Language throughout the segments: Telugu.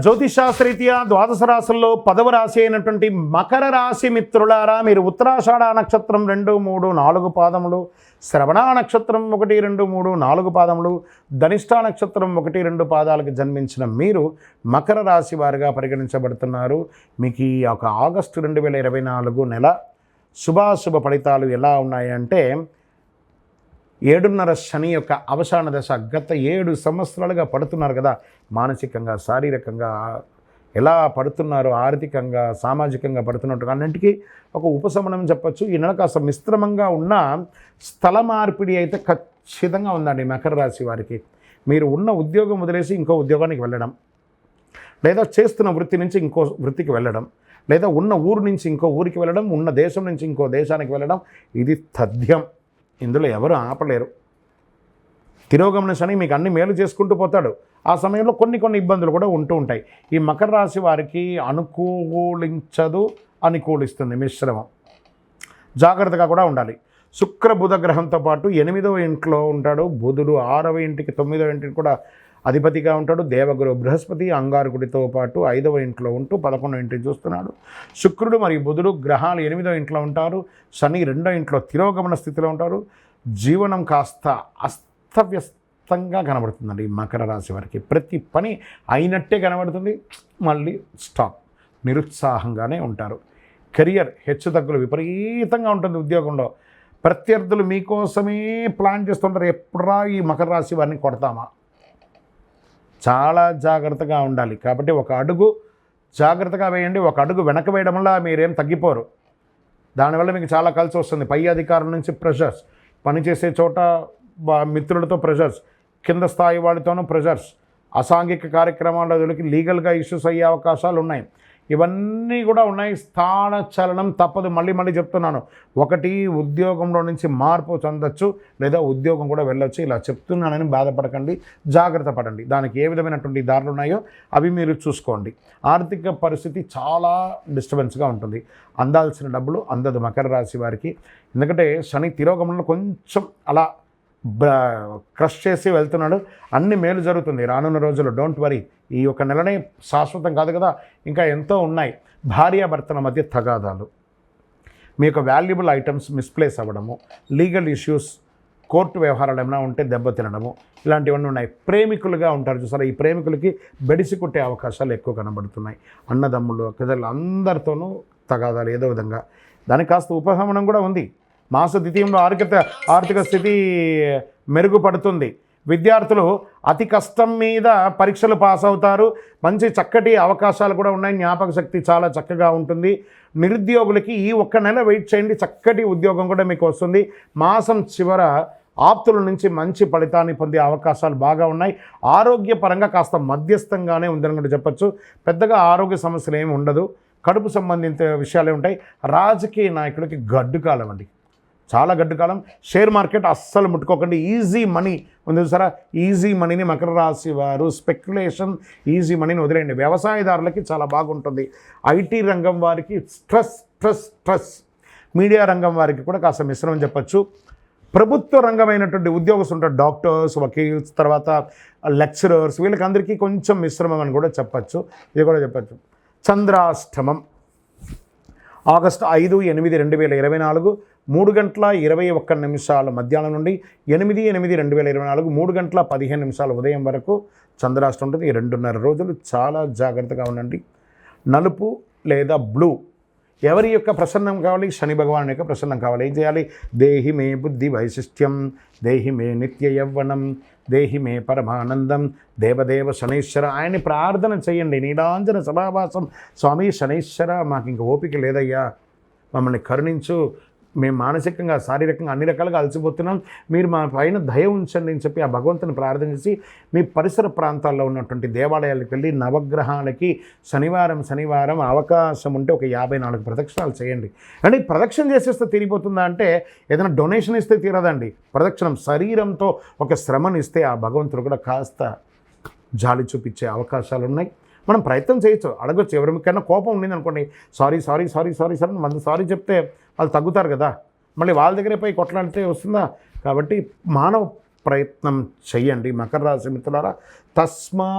జ్యోతిషాస్త్రరీత్యా ద్వాదశ రాశుల్లో 10వ రాశి అయినటువంటి మకర రాశి మిత్రులారా, మీరు ఉత్తరాషాఢ నక్షత్రం 2, 3, 4 పాదములు, శ్రవణ నక్షత్రం 1, 2, 3, 4 పాదములు, ధనిష్ట నక్షత్రం 1, 2 పాదాలకు జన్మించిన మీరు మకర రాశి వారిగా పరిగణించబడుతున్నారు. మీకు ఈ ఒక ఆగస్టు 2024 నెల శుభాశుభ ఫలితాలు ఎలా ఉన్నాయంటే, 7.5 శని యొక్క అవసాన దశ. గత 7 సంవత్సరాలుగా పడుతున్నారు కదా, మానసికంగా శారీరకంగా ఎలా పడుతున్నారో, ఆర్థికంగా సామాజికంగా పడుతున్నట్టు అన్నింటికీ ఒక ఉపశమనం చెప్పచ్చు. ఈ నెల కాస్త మిశ్రమంగా ఉన్న స్థల మార్పిడి అయితే ఖచ్చితంగా ఉందండి మకర రాశి వారికి. మీరు ఉన్న ఉద్యోగం వదిలేసి ఇంకో ఉద్యోగానికి వెళ్ళడం, లేదా చేస్తున్న వృత్తి నుంచి ఇంకో వృత్తికి వెళ్ళడం, లేదా ఉన్న ఊరు నుంచి ఇంకో ఊరికి వెళ్ళడం, ఉన్న దేశం నుంచి ఇంకో దేశానికి వెళ్ళడం, ఇది తథ్యం. ఇందులో ఎవరు ఆపలేరు. తిరోగమన శని మీకు అన్ని మేలు చేసుకుంటూ పోతాడు. ఆ సమయంలో కొన్ని ఇబ్బందులు కూడా ఉంటూ ఉంటాయి. ఈ మకర రాశి వారికి అనుకూలించదు, అనుకూలిస్తుంది మిశ్రమం. జాగ్రత్తగా కూడా ఉండాలి. శుక్ర బుధ గ్రహంతో పాటు 8వ ఇంట్లో ఉంటాడు బుధుడు, 6వ ఇంటికి 9వ ఇంటికి కూడా అధిపతిగా ఉంటాడు. దేవగురు బృహస్పతి అంగారకుడితో పాటు 5వ ఇంట్లో ఉంటూ 11వ ఇంటిని చూస్తున్నాడు. శుక్రుడు మరియు బుధుడు గ్రహాలు 8వ ఇంట్లో ఉంటారు. శని 2వ ఇంట్లో తిరోగమన స్థితిలో ఉంటారు. జీవనం కాస్త అస్తవ్యస్తంగా కనబడుతుందండి ఈ మకర రాశి వారికి. ప్రతి పని అయినట్టే కనబడుతుంది, మళ్ళీ స్టాప్, నిరుత్సాహంగానే ఉంటారు. కెరియర్ హెచ్చుతగ్గులు విపరీతంగా ఉంటుంది. ఉద్యోగంలో ప్రత్యర్థులు మీకోసమే ప్లాన్ చేస్తుంటారు, ఎప్పుడా ఈ మకర రాశి వారిని కొడతామా. చాలా జాగ్రత్తగా ఉండాలి. కాబట్టి ఒక అడుగు జాగ్రత్తగా వేయండి. ఒక అడుగు వెనక వేయడం వల్ల మీరేం తగ్గిపోరు. దానివల్ల మీకు చాలా కలిసి వస్తుంది. పై అధికారుల నుంచి ప్రెషర్స్, పనిచేసే చోట మిత్రులతో ప్రెషర్స్, కింద స్థాయి వాళ్ళతోనూ ప్రెషర్స్, అసాంఘిక కార్యక్రమాలకి లీగల్గా ఇష్యూస్ అయ్యే అవకాశాలు ఉన్నాయి. ఇవన్నీ కూడా ఉన్నాయి. స్థాన చలనం తప్పదు. మళ్ళీ చెప్తున్నాను, ఒకటి ఉద్యోగంలో నుంచి మార్పు చెందొచ్చు, లేదా ఉద్యోగం కూడా వెళ్ళొచ్చు. ఇలా చెప్తున్నానని బాధపడకండి, జాగ్రత్త పడండి. దానికి ఏ విధమైనటువంటి దారులు ఉన్నాయో అవి మీరు చూసుకోండి. ఆర్థిక పరిస్థితి చాలా డిస్టర్బెన్స్గా ఉంటుంది. అందాల్సిన డబ్బులు అందదు మకర రాశి వారికి. ఎందుకంటే శని తిరోగమనంలో కొంచెం అలా క్రష్ చేసి వెళ్తున్నాడు. అన్ని మేలు జరుగుతుంది రానున్న రోజుల్లో. Don't worry. ఈ యొక్క నెలనే శాశ్వతం కాదు కదా, ఇంకా ఎంతో ఉన్నాయి. భార్యాభర్తల మధ్య తగాదాలు, మీ యొక్క వాల్యుబుల్ ఐటమ్స్ మిస్ప్లేస్ అవ్వడము, లీగల్ ఇష్యూస్, కోర్టు వ్యవహారాలు ఏమైనా ఉంటే దెబ్బతినడము, ఇలాంటివన్నీ ఉన్నాయి. ప్రేమికులుగా ఉంటారు చూసారా, ఈ ప్రేమికులకి బెడిసి కొట్టే అవకాశాలు ఎక్కువ కనబడుతున్నాయి. అన్నదమ్ములు అక్కదలు అందరితోనూ తగాదాలు ఏదో విధంగా. దానికి కాస్త ఉపశమనం కూడా ఉంది. మాస ద్వితీయంలో ఆర్థిక స్థితి మెరుగుపడుతుంది. విద్యార్థులు అతి కష్టం మీద పరీక్షలు పాస్ అవుతారు. మంచి చక్కటి అవకాశాలు కూడా ఉన్నాయి. జ్ఞాపక శక్తి చాలా చక్కగా ఉంటుంది. నిరుద్యోగులకి ఈ ఒక్క నెల వెయిట్ చేయండి, చక్కటి ఉద్యోగం కూడా మీకు వస్తుంది. మాసం చివర ఆప్తుల నుంచి మంచి ఫలితాన్ని పొందే అవకాశాలు బాగా ఉన్నాయి. ఆరోగ్యపరంగా కాస్త మధ్యస్థంగానే ఉందని కూడా చెప్పచ్చు. పెద్దగా ఆరోగ్య సమస్యలు ఏమి ఉండదు. కడుపు సంబంధిత విషయాలే ఉంటాయి. రాజకీయ నాయకులకి గడ్డు కాలం అండి, చాలా గడ్డు కాలం. షేర్ మార్కెట్ అస్సలు ముట్టుకోకండి. ఈజీ మనీ ఉంది సరే, ఈజీ మనీని మకర రాశి వారు స్పెక్యులేషన్, ఈజీ మనీని వదిలేయండి. వ్యవసాయదారులకి చాలా బాగుంటుంది. ఐటీ రంగం వారికి స్ట్రెస్. మీడియా రంగం వారికి కూడా కాస్త మిశ్రమం చెప్పచ్చు. ప్రభుత్వ రంగమైనటువంటి ఉద్యోగస్తులు ఉంటారు, డాక్టర్స్, వకీల్స్, తర్వాత లెక్చరర్స్, వీళ్ళకి అందరికీ కొంచెం మిశ్రమం అని కూడా చెప్పచ్చు. ఇది కూడా చెప్పచ్చు. చంద్రాష్టమం ఆగస్టు 5, 8, 2024 3:21 మధ్యాహ్నం నుండి 8/8/2024 3:15 ఉదయం వరకు చంద్రాష్టం ఉంటుంది. ఈ 2.5 రోజులు చాలా జాగ్రత్తగా ఉండండి. నలుపు లేదా బ్లూ ఎవరి యొక్క ప్రసన్నం కావాలి? శని భగవాన్ యొక్క ప్రసన్నం కావాలి. ఏం చేయాలి? దేహి మే బుద్ధి వైశిష్ట్యం, దేహి మే నిత్య యవ్వనం, దేహి మే పరమానందం, దేవదేవ శనైశ్వర. ఆయన్ని ప్రార్థన చేయండి. నీలాంజన సభావాసం. స్వామి శనైశ్వర, మాకు ఇంక ఓపిక లేదయ్యా, మమ్మల్ని కరుణించు, మేము మానసికంగా శారీరకంగా అన్ని రకాలుగా అలసిపోతున్నాం, మీరు మా పైన దయ ఉంచండి అని చెప్పి ఆ భగవంతుని ప్రార్థన చేసి మీ పరిసర ప్రాంతాల్లో ఉన్నటువంటి దేవాలయాలకు వెళ్ళి నవగ్రహాలకి శనివారం అవకాశం ఉంటే ఒక 54 ప్రదక్షిణాలు చేయండి. అంటే ప్రదక్షిణ చేసేస్తే తీరిపోతుందా అంటే, ఏదైనా డొనేషన్ ఇస్తే తీరదండి. ప్రదక్షిణం శరీరంతో ఒక శ్రమను ఇస్తే ఆ భగవంతుడు కూడా కాస్త జాలి చూపించే అవకాశాలు ఉన్నాయి. మనం ప్రయత్నం చేయొచ్చు, అడగొచ్చు. ఎవరికైనా కోపం ఉండింది అనుకోండి, సారీ మన సారీ చెప్తే వాళ్ళు తగ్గుతారు కదా, మళ్ళీ వాళ్ళ దగ్గరే పోయి కొట్లాడితే వస్తుందా? కాబట్టి మానవ ప్రయత్నం చేయండి. మకర రాశి మిత్రులారా, తస్మా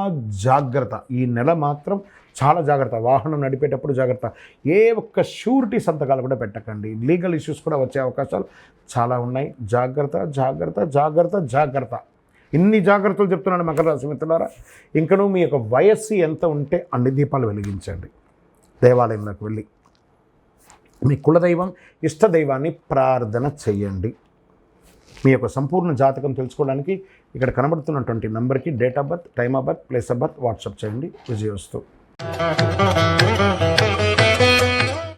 జాగ్రత్త. ఈ నెల మాత్రం చాలా జాగ్రత్త. వాహనం నడిపేటప్పుడు జాగ్రత్త. ఏ ఒక్క షూరిటీ సంతకాలు కూడా పెట్టకండి. లీగల్ ఇష్యూస్ కూడా వచ్చే అవకాశాలు చాలా ఉన్నాయి. జాగ్రత్త జాగ్రత్త జాగ్రత్త జాగ్రత్త. ఇన్ని జాగ్రత్తలు చెప్తున్నాను మకర రాశి మిత్రులారా. ఇంకనూ మీ యొక్క వయస్సు ఎంత ఉంటే అన్ని దీపాలు వెలిగించండి. దేవాలయంలోకి వెళ్ళి మీ కులదైవం, ఇష్టదైవాన్ని ప్రార్థన చేయండి. మీ యొక్క సంపూర్ణ జాతకం తెలుసుకోవడానికి ఇక్కడ కనబడుతున్నటువంటి నంబర్కి date of birth, time of birth, place of birth WhatsApp చేయండి. విజయోస్తు.